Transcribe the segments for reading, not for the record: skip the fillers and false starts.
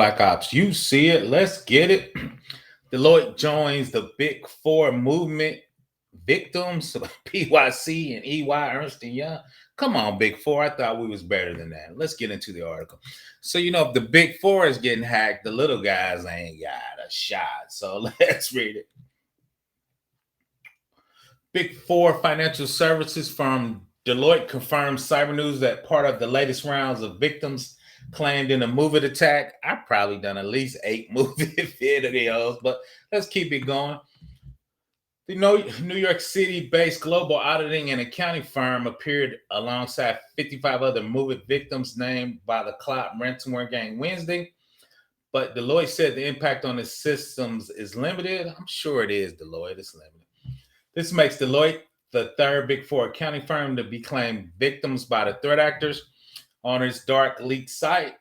Black Ops. You see it. Let's get it. Deloitte joins the Big Four movement. Victims, PYC and EY, Ernst Young. Come on, Big Four. I thought we was better than that. Let's get into the article. So, if the Big Four is getting hacked, the little guys ain't got a shot. So let's read it. Big Four financial services firm Deloitte confirms Cybernews that part of the latest rounds of victims claimed in a MoveIT attack. I've probably done at least 8 MoveIT videos, but let's keep it going. The New York City-based global auditing and accounting firm appeared alongside 55 other MoveIT victims named by the Cl0p Ransomware gang Wednesday, but Deloitte said the impact on its systems is limited. I'm sure it is, Deloitte. It's limited. This makes Deloitte the third Big Four accounting firm to be claimed victims by the threat actors on its dark leaked site.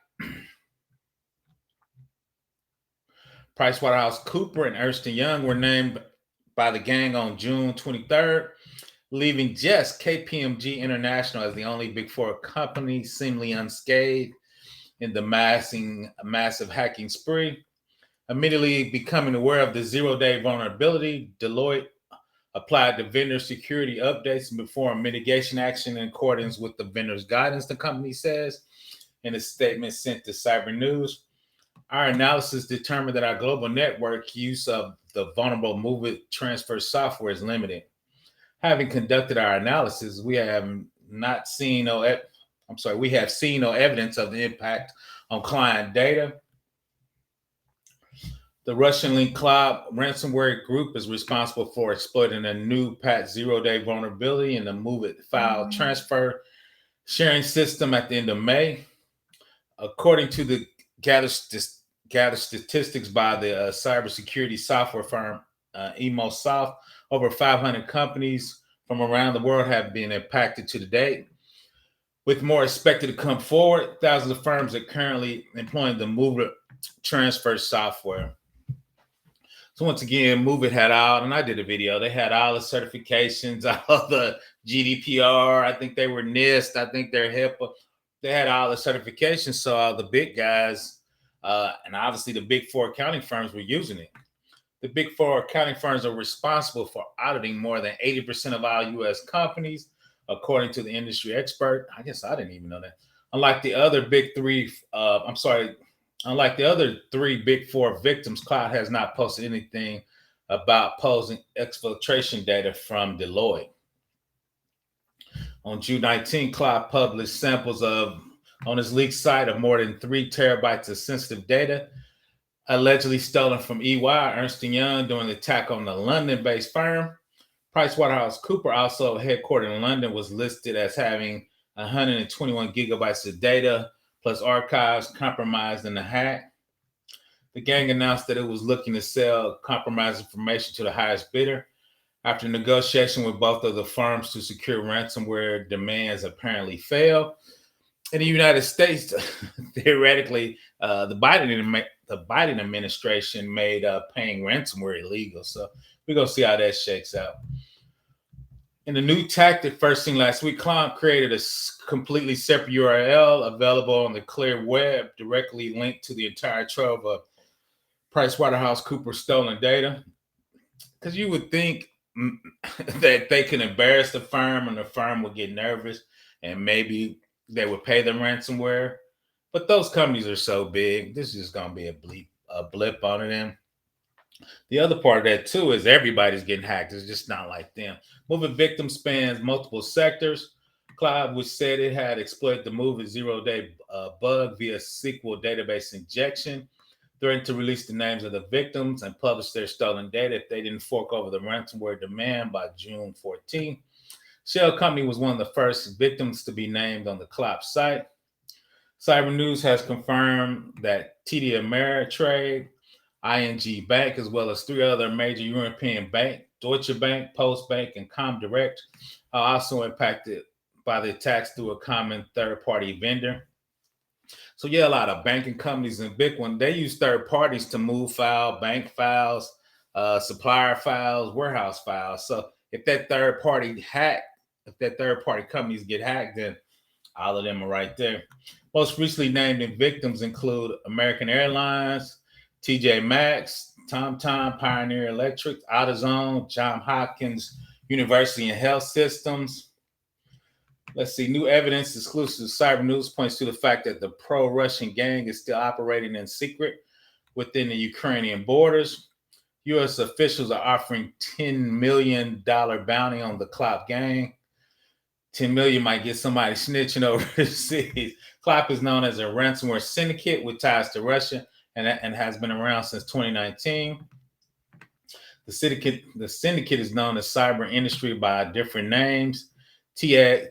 Pricewaterhouse Coopers and Ernst Young were named by the gang on June 23rd, leaving just KPMG International as the only Big Four company seemingly unscathed in the massive hacking spree. Immediately becoming aware of the zero-day vulnerability, Deloitte applied the vendor security updates and performed mitigation action in accordance with the vendor's guidance, the company says in a statement sent to Cybernews. Our analysis determined that our global network use of the vulnerable MoveIT transfer software is limited. Having conducted our analysis, we have seen no evidence of the impact on client data. The Russian-linked Cl0p Ransomware group is responsible for exploiting a new patch zero-day vulnerability in the MoveIT file transfer sharing system at the end of May. According to the gathered statistics by the cybersecurity software firm EmoSoft, over 500 companies from around the world have been impacted to date. With more expected to come forward, thousands of firms are currently employing the MoveIT transfer software. So once again, MoveIT had all, and I did a video, they had all the certifications, all the GDPR, I think they were NIST, I think they're HIPAA. They had all the certifications, so all the big guys, and obviously the Big Four accounting firms were using it. The Big Four accounting firms are responsible for auditing more than 80% of all U.S. companies, according to the industry expert. I guess I didn't even know that. Unlike the other three Big Four victims, Cl0p has not posted anything about posing exfiltration data from Deloitte. On June 19, Cl0p published samples on its leaked site of more than 3 terabytes of sensitive data, allegedly stolen from EY, Ernst Young, during the attack on the London-based firm. Pricewaterhouse Coopers, also headquartered in London, was listed as having 121 gigabytes of data plus archives compromised in the hack. The gang announced that it was looking to sell compromised information to the highest bidder. After negotiation with both of the firms to secure ransomware demands apparently failed. In the United States, theoretically, the Biden administration made paying ransomware illegal. So we're going to see how that shakes out. In the new tactic, first thing last week, Cl0p created a completely separate URL available on the clear web, directly linked to the entire trove of PricewaterhouseCoopers stolen data. Because you would think that they can embarrass the firm and the firm would get nervous and maybe they would pay them ransomware. But those companies are so big, this is just going to be a blip on them. The other part of that, too, is everybody's getting hacked. It's just not like them. MoveIT victim spans multiple sectors. Cl0p, which said it had exploited the MoveIT zero-day bug via SQL database injection, threatened to release the names of the victims and publish their stolen data if they didn't fork over the ransomware demand by June 14. Shell Company was one of the first victims to be named on the Cl0p site. Cybernews has confirmed that TD Ameritrade, ING Bank, as well as 3 other major European banks, Deutsche Bank, Postbank, and Comdirect, are also impacted by the attacks through a common third-party vendor. So yeah, a lot of banking companies and big ones, they use third parties to move bank files, supplier files, warehouse files. So if that third party companies get hacked, then all of them are right there. Most recently named victims include American Airlines, TJ Maxx, TomTom, Pioneer Electric, AutoZone, Johns Hopkins University and Health Systems. Let's see. New evidence exclusive to Cybernews points to the fact that the pro-Russian gang is still operating in secret within the Ukrainian borders. U.S. officials are offering $10 million bounty on the Cl0p gang. 10 million might get somebody snitching overseas. Cl0p is known as a ransomware syndicate with ties to Russia and has been around since 2019. The syndicate is known as cyber industry by different names. TA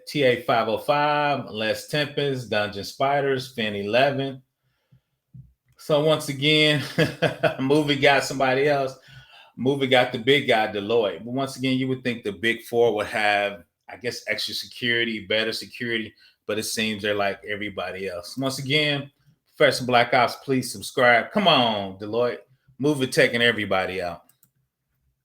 505, Les Tempest, Dungeon Spiders, Fin 11. So once again, movie got somebody else. Movie got the big guy, Deloitte. But once again, you would think the big four would have, I guess, extra security, better security, but it seems they're like everybody else. Once again, Professor Black Ops, please subscribe. Come on, Deloitte. Movie taking everybody out.